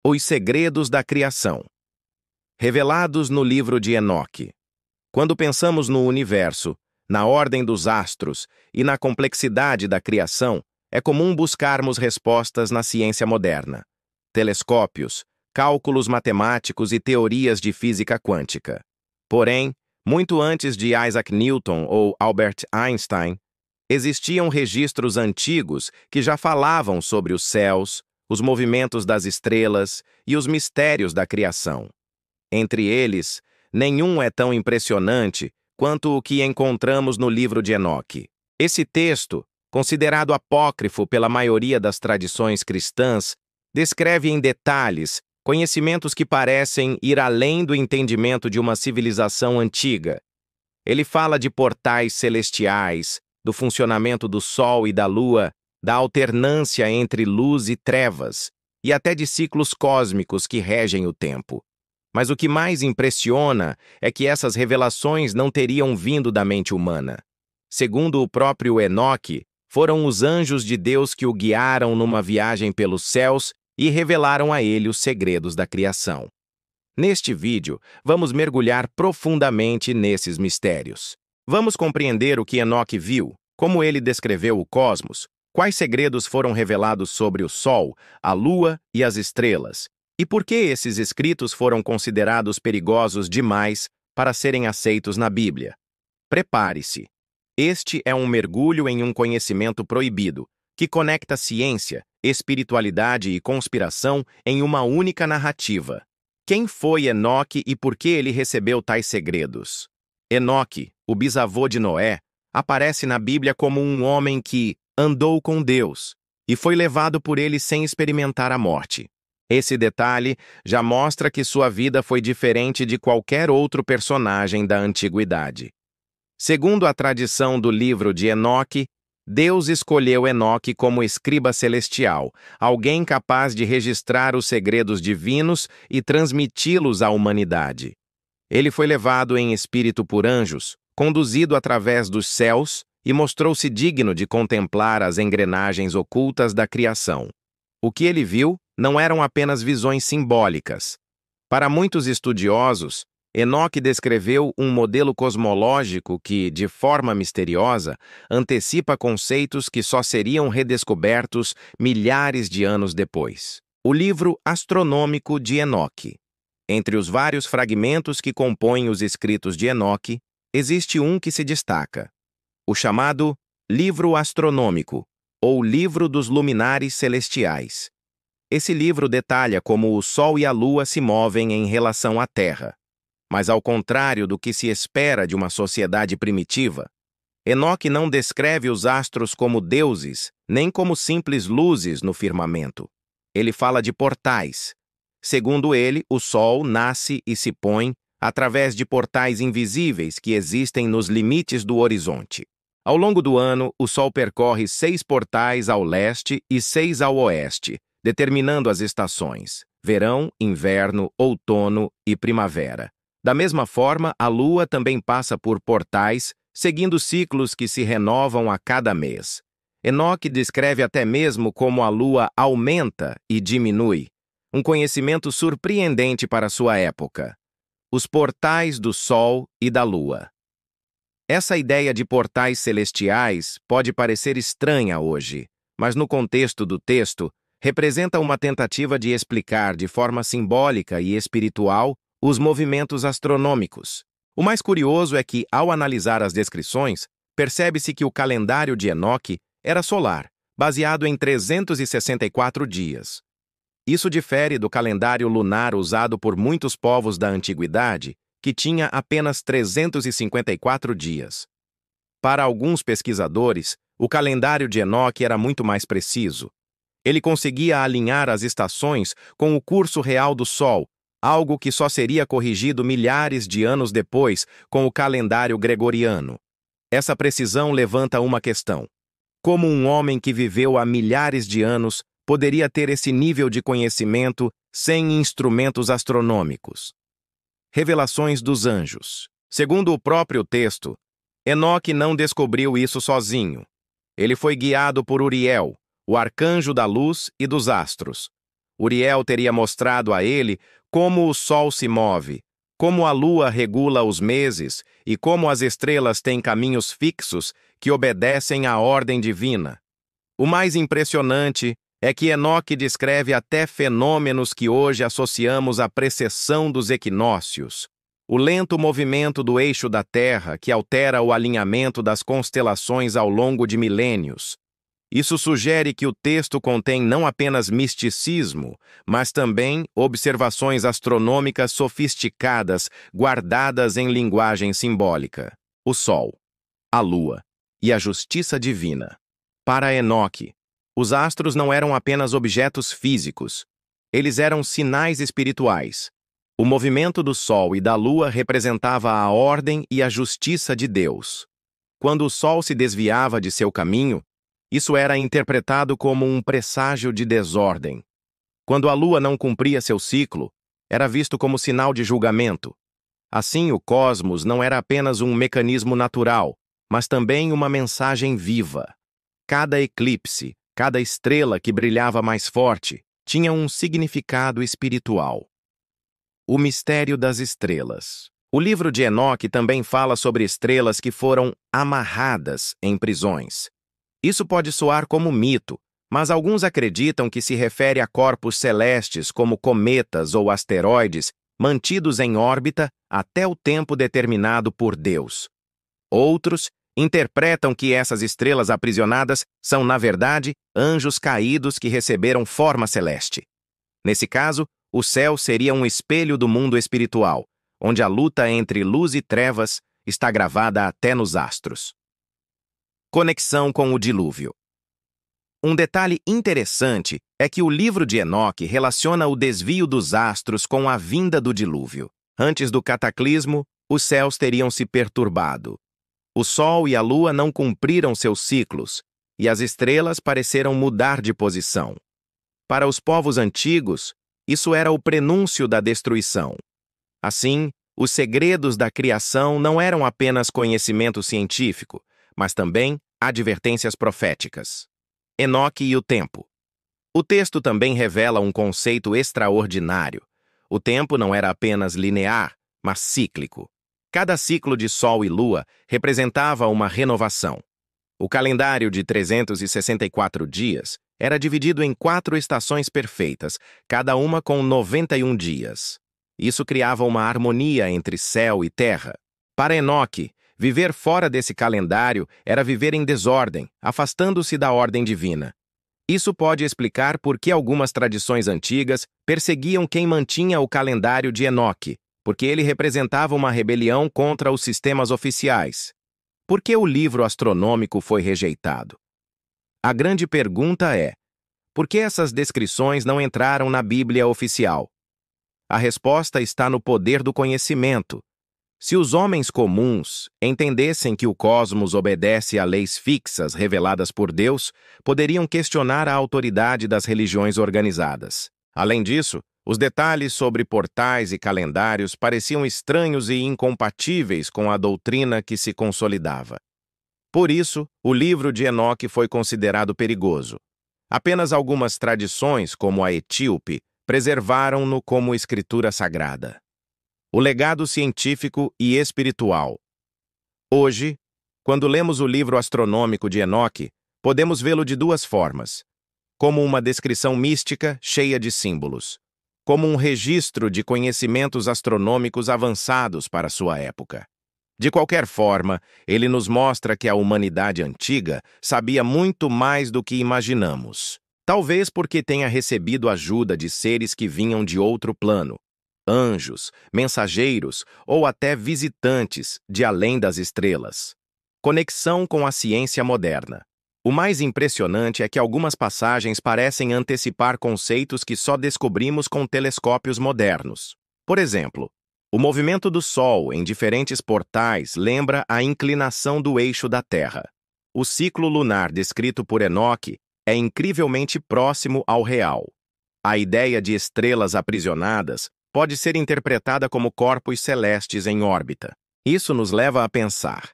Os segredos da criação. Revelados no livro de Enoque. Quando pensamos no universo, na ordem dos astros e na complexidade da criação, é comum buscarmos respostas na ciência moderna. Telescópios, cálculos matemáticos e teorias de física quântica. Porém, muito antes de Isaac Newton ou Albert Einstein, existiam registros antigos que já falavam sobre os céus, os movimentos das estrelas e os mistérios da criação. Entre eles, nenhum é tão impressionante quanto o que encontramos no livro de Enoque. Esse texto, considerado apócrifo pela maioria das tradições cristãs, descreve em detalhes conhecimentos que parecem ir além do entendimento de uma civilização antiga. Ele fala de portais celestiais, do funcionamento do Sol e da Lua, da alternância entre luz e trevas, e até de ciclos cósmicos que regem o tempo. Mas o que mais impressiona é que essas revelações não teriam vindo da mente humana. Segundo o próprio Enoque, foram os anjos de Deus que o guiaram numa viagem pelos céus e revelaram a ele os segredos da criação. Neste vídeo, vamos mergulhar profundamente nesses mistérios. Vamos compreender o que Enoque viu, como ele descreveu o cosmos, quais segredos foram revelados sobre o Sol, a Lua e as estrelas, e por que esses escritos foram considerados perigosos demais para serem aceitos na Bíblia. Prepare-se. Este é um mergulho em um conhecimento proibido, que conecta ciência, espiritualidade e conspiração em uma única narrativa. Quem foi Enoque e por que ele recebeu tais segredos? Enoque, o bisavô de Noé, aparece na Bíblia como um homem que andou com Deus e foi levado por ele sem experimentar a morte. Esse detalhe já mostra que sua vida foi diferente de qualquer outro personagem da antiguidade. Segundo a tradição do livro de Enoque, Deus escolheu Enoque como escriba celestial, alguém capaz de registrar os segredos divinos e transmiti-los à humanidade. Ele foi levado em espírito por anjos, conduzido através dos céus e mostrou-se digno de contemplar as engrenagens ocultas da criação. O que ele viu não eram apenas visões simbólicas. Para muitos estudiosos, Enoque descreveu um modelo cosmológico que, de forma misteriosa, antecipa conceitos que só seriam redescobertos milhares de anos depois. O livro astronômico de Enoque. Entre os vários fragmentos que compõem os escritos de Enoque, existe um que se destaca: o chamado Livro Astronômico, ou Livro dos Luminares Celestiais. Esse livro detalha como o Sol e a Lua se movem em relação à Terra. Mas, ao contrário do que se espera de uma sociedade primitiva, Enoque não descreve os astros como deuses, nem como simples luzes no firmamento. Ele fala de portais. Segundo ele, o Sol nasce e se põe através de portais invisíveis que existem nos limites do horizonte. Ao longo do ano, o Sol percorre 6 portais ao leste e 6 ao oeste, determinando as estações: verão, inverno, outono e primavera. Da mesma forma, a Lua também passa por portais, seguindo ciclos que se renovam a cada mês. Enoque descreve até mesmo como a Lua aumenta e diminui, um conhecimento surpreendente para sua época. Os portais do Sol e da Lua. Essa ideia de portais celestiais pode parecer estranha hoje, mas no contexto do texto, representa uma tentativa de explicar de forma simbólica e espiritual os movimentos astronômicos. O mais curioso é que, ao analisar as descrições, percebe-se que o calendário de Enoque era solar, baseado em 364 dias. Isso difere do calendário lunar usado por muitos povos da antiguidade, que tinha apenas 354 dias. Para alguns pesquisadores, o calendário de Enoque era muito mais preciso. Ele conseguia alinhar as estações com o curso real do Sol, algo que só seria corrigido milhares de anos depois com o calendário gregoriano. Essa precisão levanta uma questão: como um homem que viveu há milhares de anos poderia ter esse nível de conhecimento sem instrumentos astronômicos? Revelações dos anjos. Segundo o próprio texto, Enoque não descobriu isso sozinho. Ele foi guiado por Uriel, o arcanjo da luz e dos astros. Uriel teria mostrado a ele como o sol se move, como a lua regula os meses e como as estrelas têm caminhos fixos que obedecem à ordem divina. O mais impressionante é que Enoque descreve até fenômenos que hoje associamos à precessão dos equinócios, o lento movimento do eixo da Terra que altera o alinhamento das constelações ao longo de milênios. Isso sugere que o texto contém não apenas misticismo, mas também observações astronômicas sofisticadas guardadas em linguagem simbólica. O Sol, a Lua e a justiça divina. Para Enoque, os astros não eram apenas objetos físicos, eles eram sinais espirituais. O movimento do Sol e da Lua representava a ordem e a justiça de Deus. Quando o Sol se desviava de seu caminho, isso era interpretado como um presságio de desordem. Quando a Lua não cumpria seu ciclo, era visto como sinal de julgamento. Assim, o cosmos não era apenas um mecanismo natural, mas também uma mensagem viva. Cada eclipse, cada estrela que brilhava mais forte, tinha um significado espiritual. O mistério das estrelas. O livro de Enoque também fala sobre estrelas que foram amarradas em prisões. Isso pode soar como mito, mas alguns acreditam que se refere a corpos celestes como cometas ou asteroides mantidos em órbita até o tempo determinado por Deus. Outros interpretam que essas estrelas aprisionadas são, na verdade, anjos caídos que receberam forma celeste. Nesse caso, o céu seria um espelho do mundo espiritual, onde a luta entre luz e trevas está gravada até nos astros. Conexão com o dilúvio. Um detalhe interessante é que o livro de Enoque relaciona o desvio dos astros com a vinda do dilúvio. Antes do cataclismo, os céus teriam se perturbado. O Sol e a Lua não cumpriram seus ciclos, e as estrelas pareceram mudar de posição. Para os povos antigos, isso era o prenúncio da destruição. Assim, os segredos da criação não eram apenas conhecimento científico, mas também advertências proféticas. Enoque e o tempo. O texto também revela um conceito extraordinário. O tempo não era apenas linear, mas cíclico. Cada ciclo de Sol e Lua representava uma renovação. O calendário de 364 dias era dividido em 4 estações perfeitas, cada uma com 91 dias. Isso criava uma harmonia entre céu e terra. Para Enoque, viver fora desse calendário era viver em desordem, afastando-se da ordem divina. Isso pode explicar por que algumas tradições antigas perseguiam quem mantinha o calendário de Enoque, porque ele representava uma rebelião contra os sistemas oficiais. Por que o livro astronômico foi rejeitado? A grande pergunta é: por que essas descrições não entraram na Bíblia oficial? A resposta está no poder do conhecimento. Se os homens comuns entendessem que o cosmos obedece a leis fixas reveladas por Deus, poderiam questionar a autoridade das religiões organizadas. Além disso, os detalhes sobre portais e calendários pareciam estranhos e incompatíveis com a doutrina que se consolidava. Por isso, o livro de Enoque foi considerado perigoso. Apenas algumas tradições, como a etíope, preservaram-no como escritura sagrada. O legado científico e espiritual. Hoje, quando lemos o livro astronômico de Enoque, podemos vê-lo de duas formas: como uma descrição mística cheia de símbolos, como um registro de conhecimentos astronômicos avançados para sua época. De qualquer forma, ele nos mostra que a humanidade antiga sabia muito mais do que imaginamos, talvez porque tenha recebido ajuda de seres que vinham de outro plano, anjos, mensageiros ou até visitantes de além das estrelas. Conexão com a ciência moderna. O mais impressionante é que algumas passagens parecem antecipar conceitos que só descobrimos com telescópios modernos. Por exemplo, o movimento do Sol em diferentes portais lembra a inclinação do eixo da Terra. O ciclo lunar descrito por Enoque é incrivelmente próximo ao real. A ideia de estrelas aprisionadas pode ser interpretada como corpos celestes em órbita. Isso nos leva a pensar: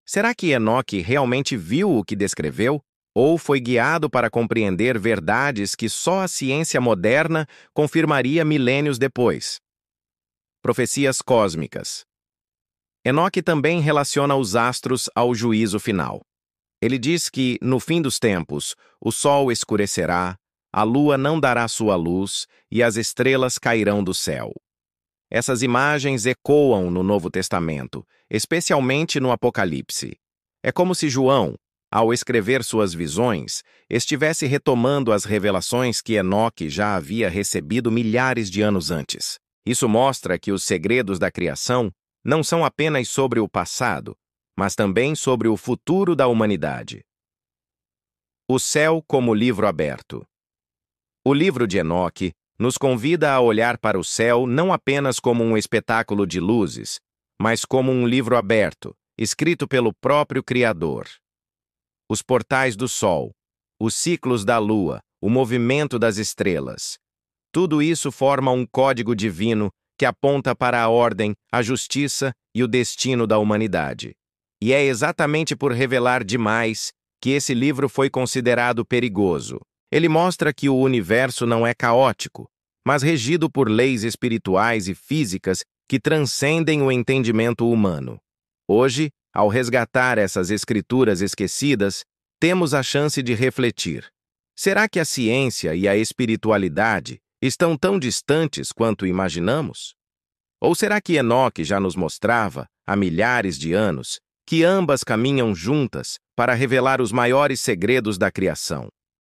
será que Enoque realmente viu o que descreveu? ou foi guiado para compreender verdades que só a ciência moderna confirmaria milênios depois. Profecias cósmicas. Enoque também relaciona os astros ao juízo final. Ele diz que, no fim dos tempos, o sol escurecerá, a lua não dará sua luz e as estrelas cairão do céu. Essas imagens ecoam no Novo Testamento, especialmente no Apocalipse. É como se João, ao escrever suas visões, estivesse retomando as revelações que Enoque já havia recebido milhares de anos antes. Isso mostra que os segredos da criação não são apenas sobre o passado, mas também sobre o futuro da humanidade. O céu como livro aberto. O livro de Enoque nos convida a olhar para o céu não apenas como um espetáculo de luzes, mas como um livro aberto, escrito pelo próprio Criador. Os portais do sol, os ciclos da lua, o movimento das estrelas. Tudo isso forma um código divino que aponta para a ordem, a justiça e o destino da humanidade. E é exatamente por revelar demais que esse livro foi considerado perigoso. Ele mostra que o universo não é caótico, mas regido por leis espirituais e físicas que transcendem o entendimento humano. Hoje, ao resgatar essas escrituras esquecidas, temos a chance de refletir. Será que a ciência e a espiritualidade estão tão distantes quanto imaginamos? Ou será que Enoque já nos mostrava, há milhares de anos, que ambas caminham juntas para revelar os maiores segredos da criação?